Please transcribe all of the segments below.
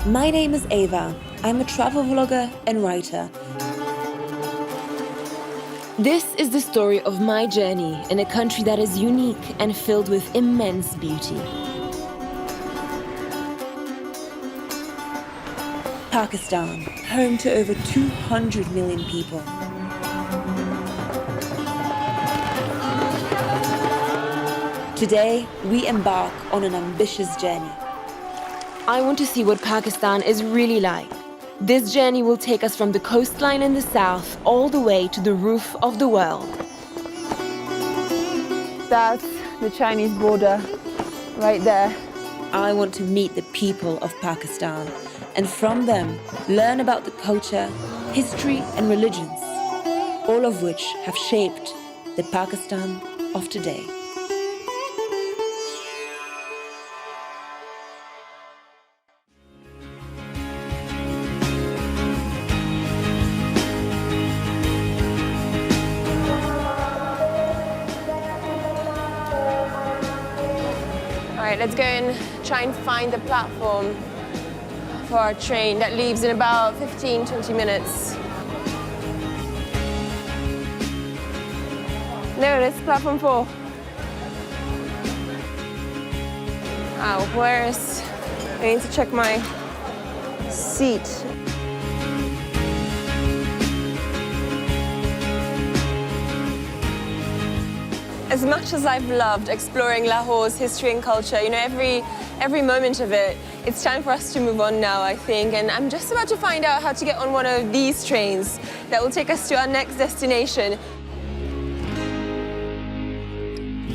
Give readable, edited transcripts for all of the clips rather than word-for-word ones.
My name is Ava. I'm a travel vlogger and writer. This is the story of my journey in a country that is unique and filled with immense beauty. Pakistan, home to over 200 million people. Today, we embark on an ambitious journey. I want to see what Pakistan is really like. This journey will take us from the coastline in the south all the way to the roof of the world. That's the Chinese border, right there. I want to meet the people of Pakistan and from them learn about the culture, history and religions, all of which have shaped the Pakistan of today. All right, let's go and try and find the platform for our train that leaves in about 15-20 minutes. There it is, platform 4. Oh, where's... I need to check my seat. As much as I've loved exploring Lahore's history and culture, you know, every moment of it, it's time for us to move on now, I think. And I'm just about to find out how to get on one of these trains that will take us to our next destination.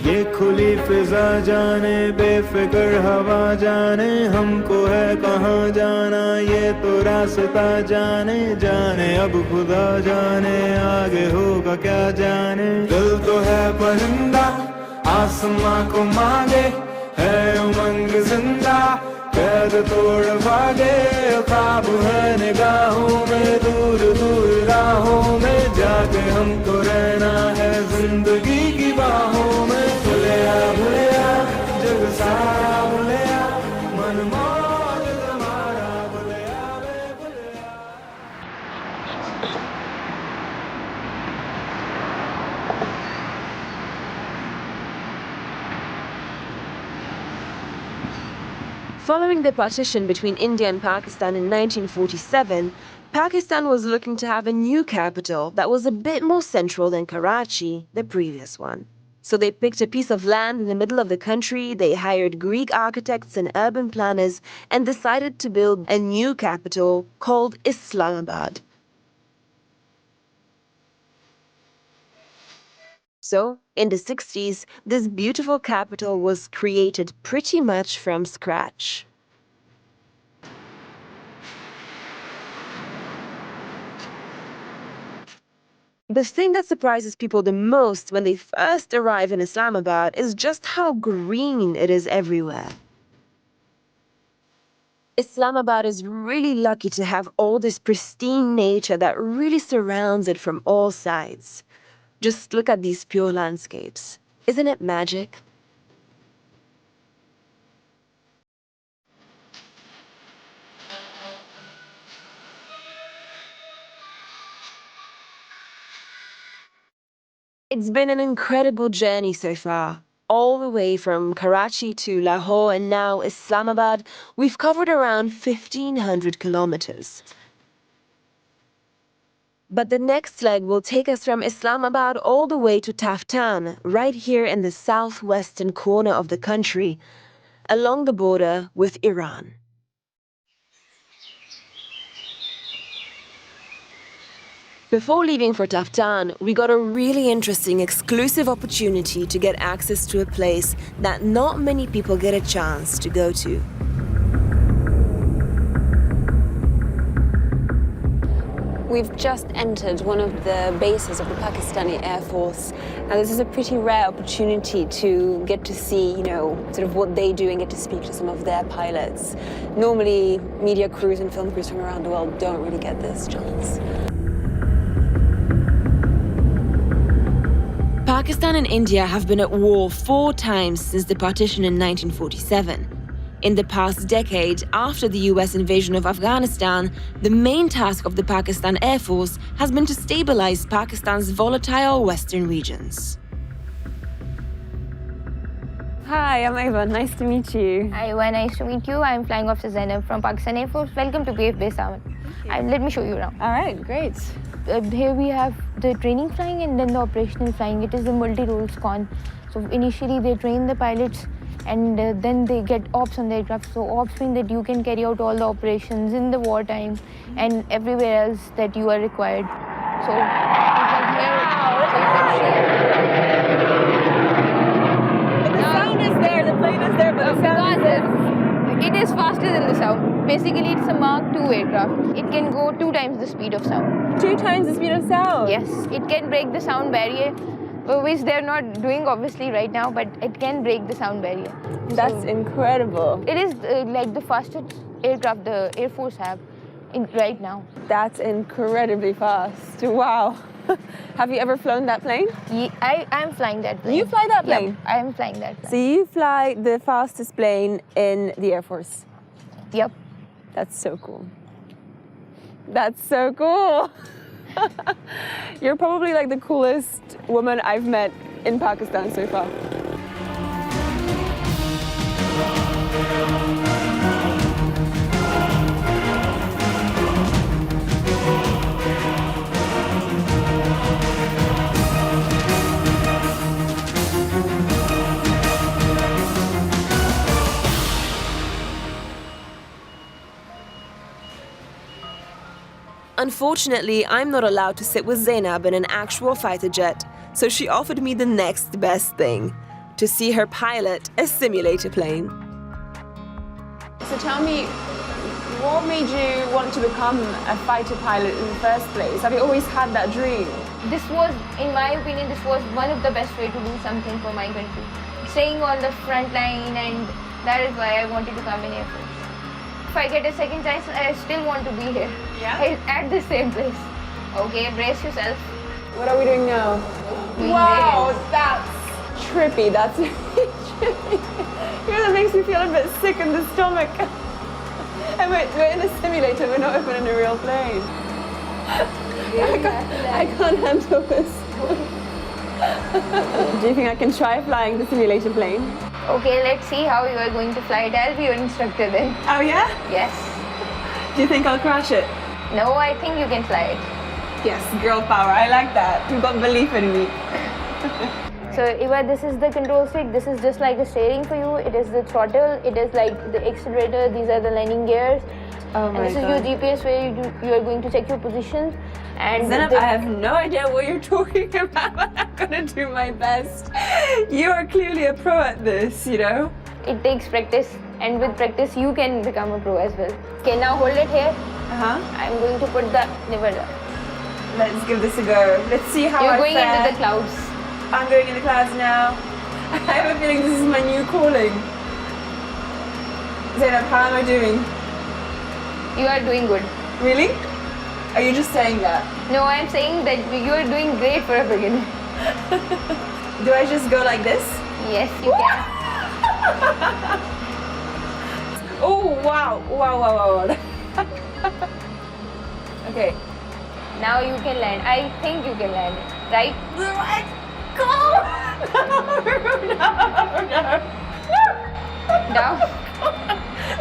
ये खुली फिजा जाने बेफिक्र हवा जाने हमको है कहाँ जाना ये तो रास्ता जाने जाने अब खुदा जाने आगे होगा क्या जाने दिल तो है परिंदा आसमां को मांगे है उमंग जिंदा कैद तोड़ भागे ख्वाब है निगाहों में दूर दूर राहों में जाके हमको रहना है जिंदगी की बाहों में भुलिया भुलिया जग सारा भुलिया मन मौज तुम्हारा भुलिया वे भुलिया. Following the partition between India and Pakistan in 1947, Pakistan was looking to have a new capital that was a bit more central than Karachi, the previous one. So they picked a piece of land in the middle of the country, they hired Greek architects and urban planners, and decided to build a new capital called Islamabad. So, in the 60s, this beautiful capital was created pretty much from scratch. The thing that surprises people the most when they first arrive in Islamabad is just how green it is everywhere. Islamabad is really lucky to have all this pristine nature that really surrounds it from all sides. Just look at these pure landscapes. Isn't it magic? It's been an incredible journey so far. All the way from Karachi to Lahore and now Islamabad, we've covered around 1,500 kilometers. But the next leg will take us from Islamabad all the way to Taftan, right here in the southwestern corner of the country, along the border with Iran. Before leaving for Taftan, we got a really interesting exclusive opportunity to get access to a place that not many people get a chance to go to. We've just entered one of the bases of the Pakistani Air Force. Now, this is a pretty rare opportunity to get to see, you know, sort of what they do and get to speak to some of their pilots. Normally, media crews and film crews from around the world don't really get this chance. Pakistan and India have been at war 4 times since the partition in 1947. In the past decade, after the US invasion of Afghanistan, the main task of the Pakistan Air Force has been to stabilize Pakistan's volatile western regions. Hi, I'm Ava. Nice to meet you. Hi, nice to meet you. I'm Flying Officer Zainab from Pakistan Air Force. Welcome to PF Base Aman. Let me show you around. All right, great. Here we have the training flying and then the operational flying. It is the multi-role squad. So initially they train the pilots and then they get ops on the aircraft. So ops mean that you can carry out all the operations in the wartime and everywhere else that you are required. So The sound is there, the plane is there, but the sound is there. It is faster than the sound. Basically, it's a Mark II aircraft. It can go 2 times the speed of sound. 2 times the speed of sound? Yes, it can break the sound barrier, which they're not doing obviously right now, but it can break the sound barrier. That's incredible. It is like the fastest aircraft the Air Force have right now. That's incredibly fast. Wow. Have you ever flown that plane? I am flying that plane. You fly that plane? Yep, I am flying that plane. So you fly the fastest plane in the Air Force? Yep. That's so cool. That's so cool. You're probably like the coolest woman I've met in Pakistan so far. Unfortunately, I'm not allowed to sit with Zainab in an actual fighter jet, so she offered me the next best thing, to see her pilot a simulator plane. So tell me, what made you want to become a fighter pilot in the first place? Have you always had that dream? This was, in my opinion, this was one of the best way to do something for my country. Staying on the front line, and that is why I wanted to come in Air Force. If I get a second chance, I still want to be here. Yeah? At the same place. Okay, brace yourself. What are we doing now? Wow, that's trippy. That's really trippy. You know, that makes me feel a bit sick in the stomach. And we're in a simulator, we're not even in a real plane. I can't handle this. Do you think I can try flying the simulator plane? Okay, let's see how you are going to fly it. I'll be your instructor then. Oh yeah? Yes. Do you think I'll crash it? No, I think you can fly it. Yes, girl power. I like that. You've got belief in me. So Eva, this is the control stick. This is just like the steering for you. It is the throttle. It is like the accelerator. These are the landing gears. Oh and my this God. is your GPS where you are going to check your position. And Zainab, I have no idea what you're talking about, but I'm gonna do my best. You are clearly a pro at this, you know? it takes practice, and with practice you can become a pro as well. Okay, now hold it here. I'm going to put the lever down. Let's give this a go. Let's see how You're I going fare. into the clouds. I'm going in the clouds now. I have a feeling this is my new calling. Zainab, how am I doing? You are doing good. Really? Are you just saying that? No, I am saying that you are doing great for a beginner. Do I just go like this? Yes, you can. Oh, wow. Wow. Okay. Now you can land. I think you can land, right? Let's go! No. Down.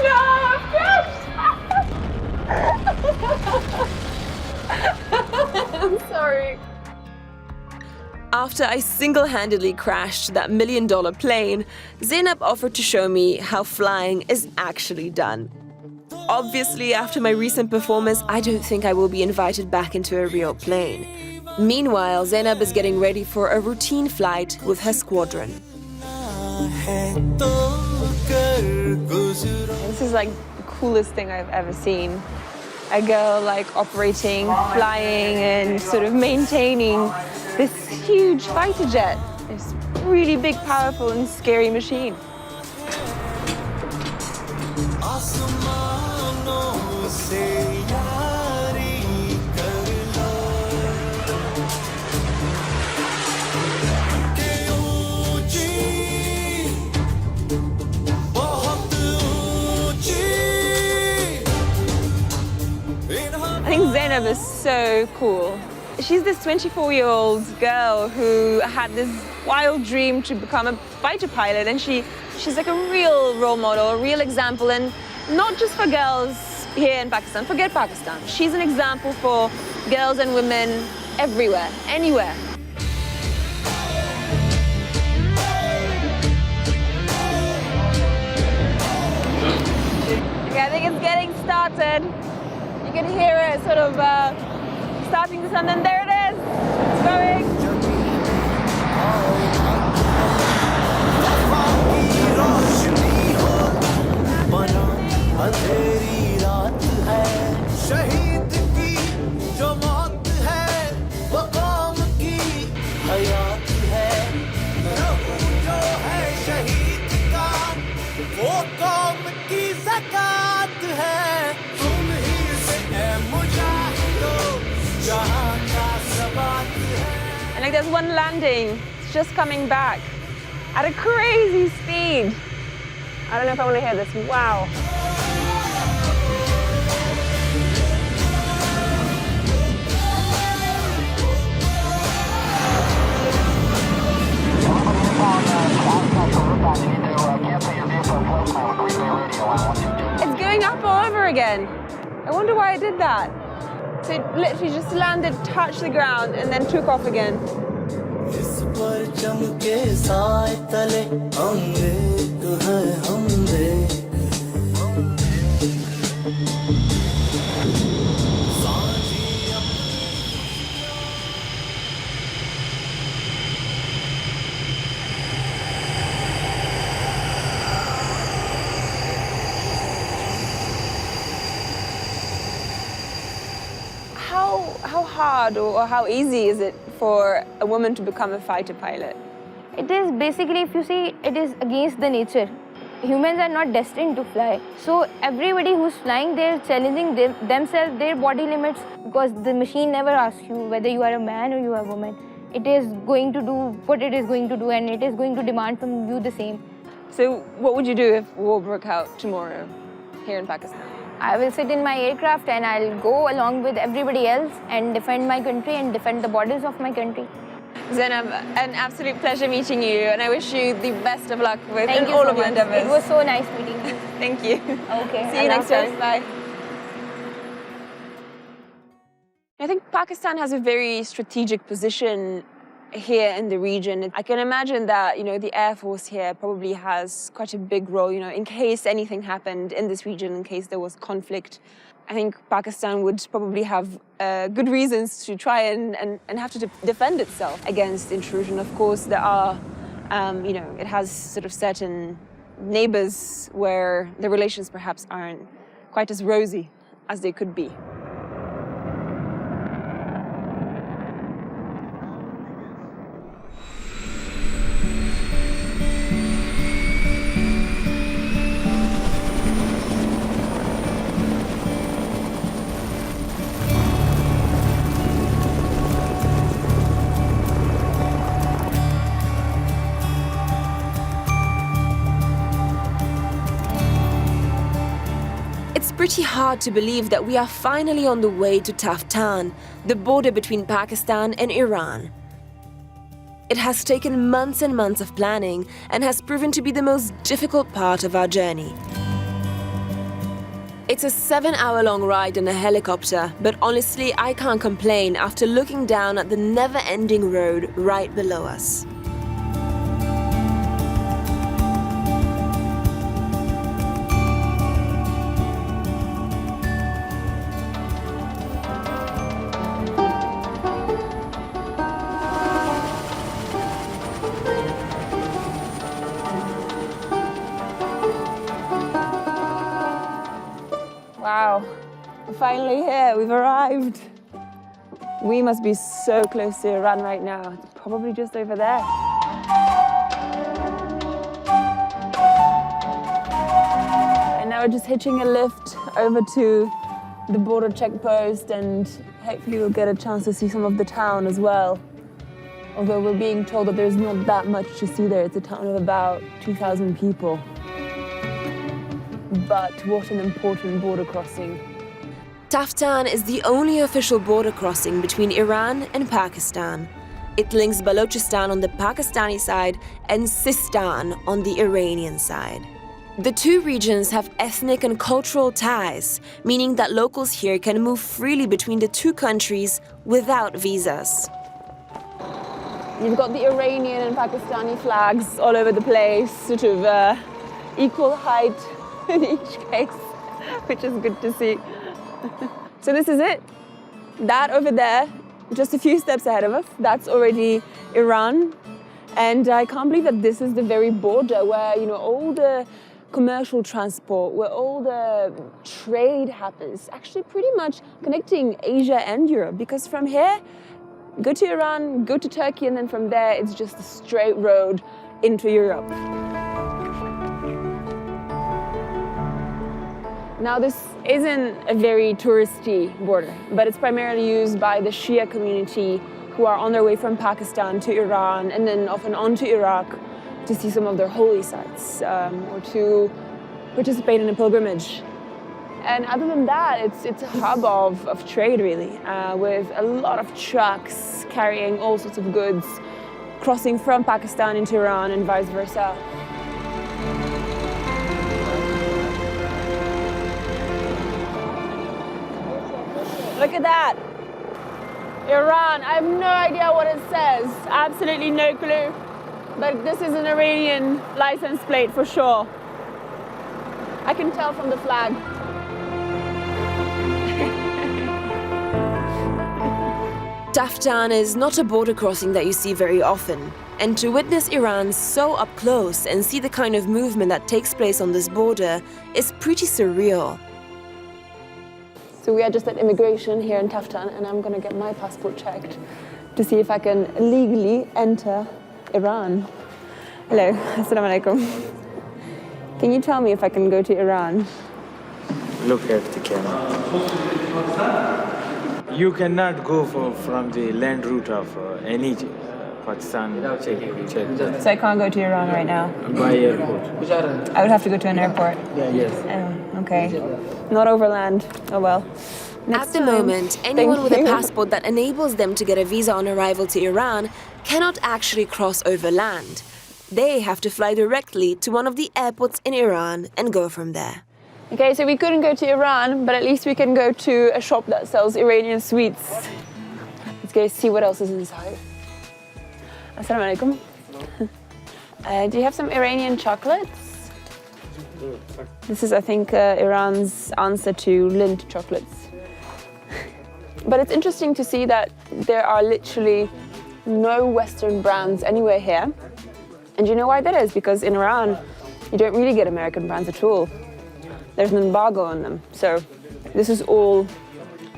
No, I'm crashed. I'm sorry. After I single-handedly crashed that $1 million plane, Zainab offered to show me how flying is actually done. Obviously, after my recent performance, I don't think I will be invited back into a real plane. Meanwhile, Zainab is getting ready for a routine flight with her squadron. This is like the coolest thing I've ever seen. A girl like operating, flying, and sort of maintaining this huge fighter jet. This really big, powerful, and scary machine. Zainab is so cool. She's this 24-year-old girl who had this wild dream to become a fighter pilot, and she's like a real role model, a real example, and not just for girls here in Pakistan. Forget Pakistan. She's an example for girls and women everywhere, anywhere. Okay, I think it's getting started. You can hear it sort of starting to sound, and there it is. It's going. And like there's one landing, it's just coming back at a crazy speed. I don't know if I want to hear this. Wow. It's going up all over again. I wonder why it did that. So it literally just landed, touched the ground, and then took off again. How hard or how easy is it for a woman to become a fighter pilot? It is basically, if you see, it is against the nature. Humans are not destined to fly. So everybody who's flying, they're challenging themselves, their body limits, because the machine never asks you whether you are a man or you are a woman. It is going to do what it is going to do, and it is going to demand from you the same. So what would you do if war broke out tomorrow here in Pakistan? I will sit in my aircraft and I'll go along with everybody else and defend my country and defend the borders of my country. Zainab, an absolute pleasure meeting you, and I wish you the best of luck with Thank you all so of your much. endeavors. It was so nice meeting you. Thank you. Okay. See you next time. Bye. I think Pakistan has a very strategic position here in the region. I can imagine that, the Air Force here probably has quite a big role, in case anything happened in this region, in case there was conflict. I think Pakistan would probably have good reasons to try and have to defend itself against intrusion. Of course, there are, it has sort of certain neighbors where the relations perhaps aren't quite as rosy as they could be. It's pretty hard to believe that we are finally on the way to Taftan, the border between Pakistan and Iran. It has taken months and months of planning and has proven to be the most difficult part of our journey. It's a 7-hour-long ride in a helicopter, but honestly, I can't complain after looking down at the never-ending road right below us. Wow, we're finally here, we've arrived. We must be so close to Iran right now. It's probably just over there. And now we're just hitching a lift over to the border checkpost, and hopefully we'll get a chance to see some of the town as well. Although we're being told that there's not that much to see there. It's a town of about 2,000 people. But what an important border crossing. Taftan is the only official border crossing between Iran and Pakistan. It links Balochistan on the Pakistani side and Sistan on the Iranian side. The two regions have ethnic and cultural ties, meaning that locals here can move freely between the two countries without visas. You've got the Iranian and Pakistani flags all over the place, sort of equal height in each case, which is good to see. So this is it. That over there, just a few steps ahead of us, that's already Iran. And I can't believe that this is the very border where, all the commercial transport, where all the trade happens, actually pretty much connecting Asia and Europe. Because from here, go to Iran, go to Turkey, and then from there, it's just a straight road into Europe. Now, this isn't a very touristy border, but it's primarily used by the Shia community who are on their way from Pakistan to Iran and then often on to Iraq to see some of their holy sites or to participate in a pilgrimage. And other than that, it's a hub of trade, really, with a lot of trucks carrying all sorts of goods, crossing from Pakistan into Iran and vice versa. Look at that. Iran. I have no idea what it says. Absolutely no clue. But this is an Iranian license plate for sure. I can tell from the flag. Taftan is not a border crossing that you see very often. And to witness Iran so up close and see the kind of movement that takes place on this border is pretty surreal. So we are just at immigration here in Taftan, and I'm going to get my passport checked to see if I can legally enter Iran. Hello, assalamu alaikum. Can you tell me if I can go to Iran? Look at the camera. You cannot go from the land route of any Pakistan. Check. So I can't go to Iran right now? By airport. I would have to go to an airport? Yes. Oh, okay. Not overland. Oh well. At the moment, anyone with a passport that enables them to get a visa on arrival to Iran cannot actually cross over land. They have to fly directly to one of the airports in Iran and go from there. Okay, so we couldn't go to Iran, but at least we can go to a shop that sells Iranian sweets. Let's go see what else is inside. Assalamu alaikum. Do you have some Iranian chocolates? This is, I think, Iran's answer to Lindt chocolates. But it's interesting to see that there are literally no Western brands anywhere here. And you know why that is? Because in Iran, you don't really get American brands at all. There's an embargo on them. So this is all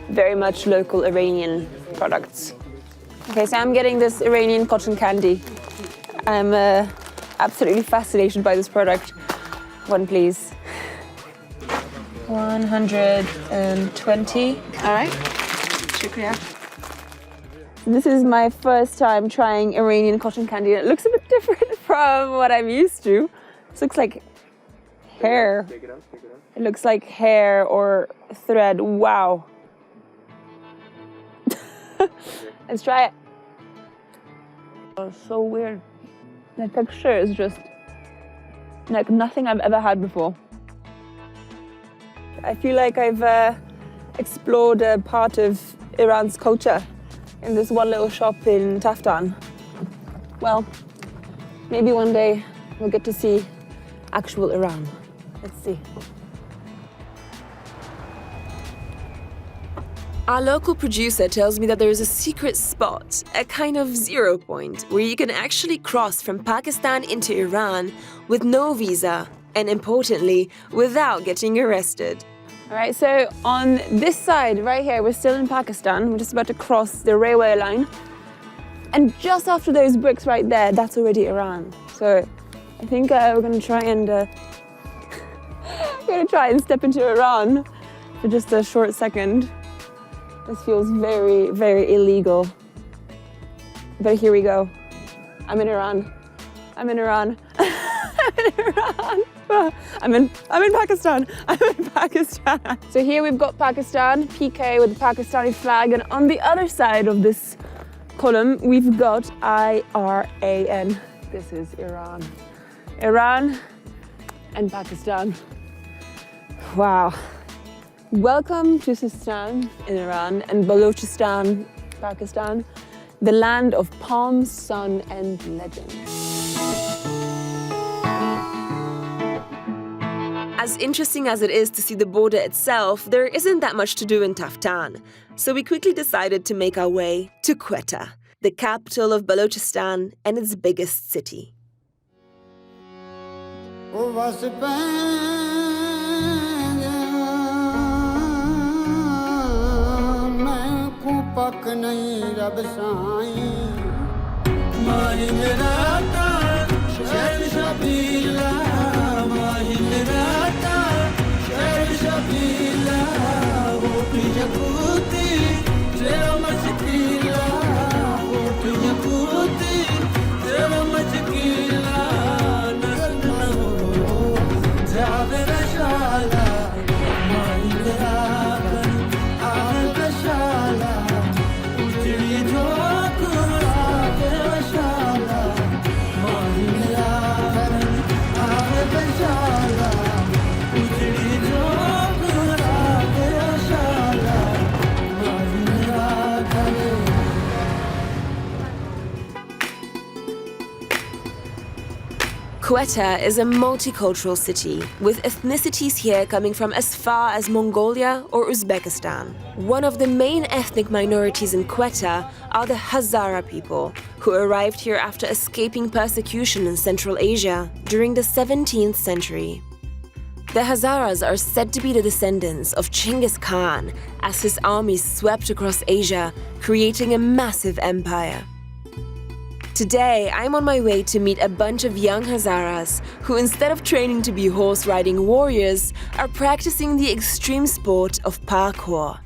very much local Iranian products. Okay, so I'm getting this Iranian cotton candy. I'm absolutely fascinated by this product. One, please. 120. All right. Shukriya. This is my first time trying Iranian cotton candy. It looks a bit different from what I'm used to. This looks like hair. It looks like hair or thread. Wow. Let's try it. Oh, so weird. The texture is just like nothing I've ever had before. I feel like I've explored a part of Iran's culture in this one little shop in Taftan. Well, maybe one day we'll get to see actual Iran. Let's see. Our local producer tells me that there is a secret spot, a kind of 0 point, where you can actually cross from Pakistan into Iran with no visa, and importantly, without getting arrested. All right, so on this side, right here, we're still in Pakistan. We're just about to cross the railway line. And just after those bricks right there, that's already Iran. So I think we're gonna try and step into Iran for just a short second. This feels very, very illegal. But here we go. I'm in Iran. I'm in Iran. I'm in Iran. I'm in Pakistan. I'm in Pakistan. So here we've got Pakistan, PK with the Pakistani flag, and on the other side of this column we've got IRAN. This is Iran. Iran and Pakistan. Wow. Welcome to Sistan in Iran and Balochistan, Pakistan, the land of palms, sun, and legend. As interesting as it is to see the border itself, there isn't that much to do in Taftan. So we quickly decided to make our way to Quetta, the capital of Balochistan and its biggest city. Quetta is a multicultural city, with ethnicities here coming from as far as Mongolia or Uzbekistan. One of the main ethnic minorities in Quetta are the Hazara people, who arrived here after escaping persecution in Central Asia during the 17th century. The Hazaras are said to be the descendants of Genghis Khan, as his armies swept across Asia, creating a massive empire. Today, I'm on my way to meet a bunch of young Hazaras who, instead of training to be horse-riding warriors, are practicing the extreme sport of parkour.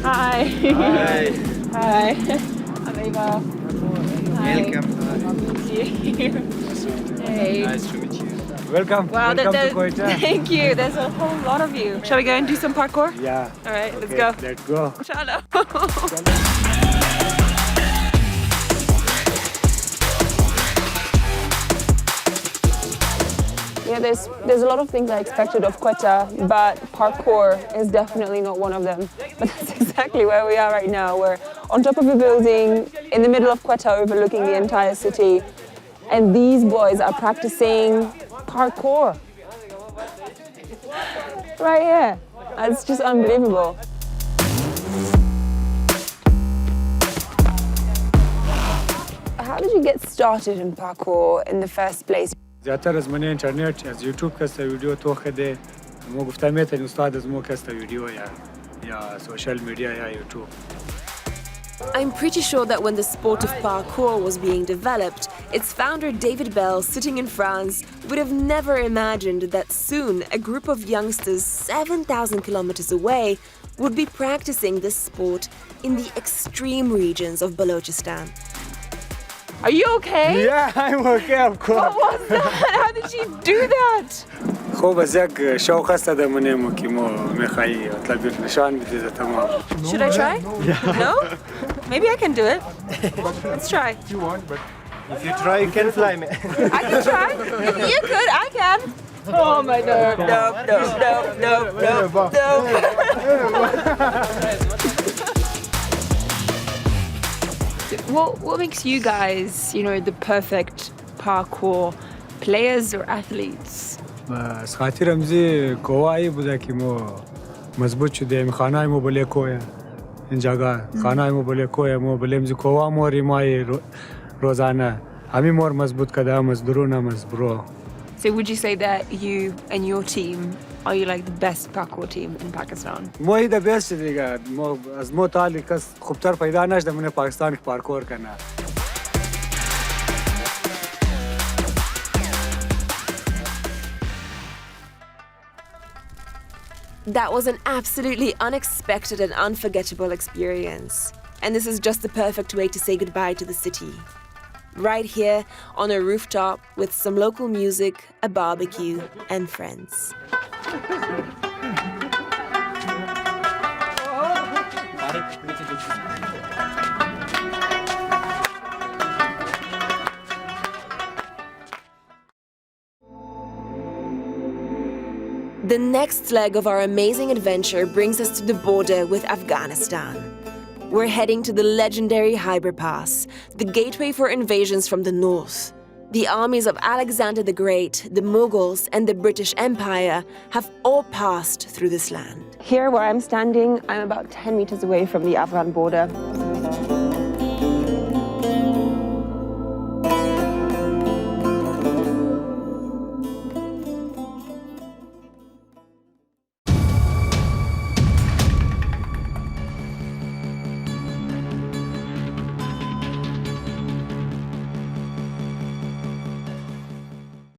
Hi. Hi. Hi. I'm Eva. Welcome. Hey. Nice to meet you. Welcome. Wow, Welcome to Quetta. Thank you. There's a whole lot of you. Shall we go and do some parkour? Yeah. All right, let's Okay, go. Let's go. Inshallah. Yeah, there's a lot of things I expected of Quetta, but parkour is definitely not one of them. But that's exactly where we are right now. We're on top of a building in the middle of Quetta, overlooking the entire city, and these boys are practicing parkour right here. It's just unbelievable. How did you get started in parkour in the first place? زیاتر از من اینترنت از یوتیوب کسته ویدیو تو خده مو گفتم میتونی استاد از مو کسته ویدیو یا سوشال میدیا یا یوتیوب. I'm pretty sure that when the sport of parkour was being developed, its founder David Bell, sitting in France, would have never imagined that soon a group of youngsters 7,000 kilometers away would be practicing this sport in the extreme regions of Balochistan. Are you okay? Yeah, I'm okay, of course. What was that? How did you do that? خوب از یک شوق هست در منیم که ما میخوایی اطلاع نشان بدید تمام. Should I try? No? Maybe I can do it. Let's try. You want, but if you try, you can fly me. I can try. If you could, I can. Oh my no, no, no, no, no, no, no. What makes you guys, the perfect parkour players or athletes? بس خاطرم زی کوایی بوده که ما مضبوط شدیم خانه مو بله کوه این جگه خانه مو بله کوه مو بلیم زی کوا موری مای روزانه همین مور مضبوط کده مزدورون مزبرو. So would you say that you and your team are you like the best parkour team in Pakistan? ما هی ده بیست دیگه ما از ما تالی کس خوبتر پیدا نشده من پاکستان که پارکور کنه. That was an absolutely unexpected and unforgettable experience. And this is just the perfect way to say goodbye to the city. Right here on a rooftop with some local music, a barbecue, and friends. The next leg of our amazing adventure brings us to the border with Afghanistan. We're heading to the legendary Khyber Pass, the gateway for invasions from the north. The armies of Alexander the Great, the Mughals, and the British Empire have all passed through this land. Here where I'm standing, I'm about 10 meters away from the Afghan border.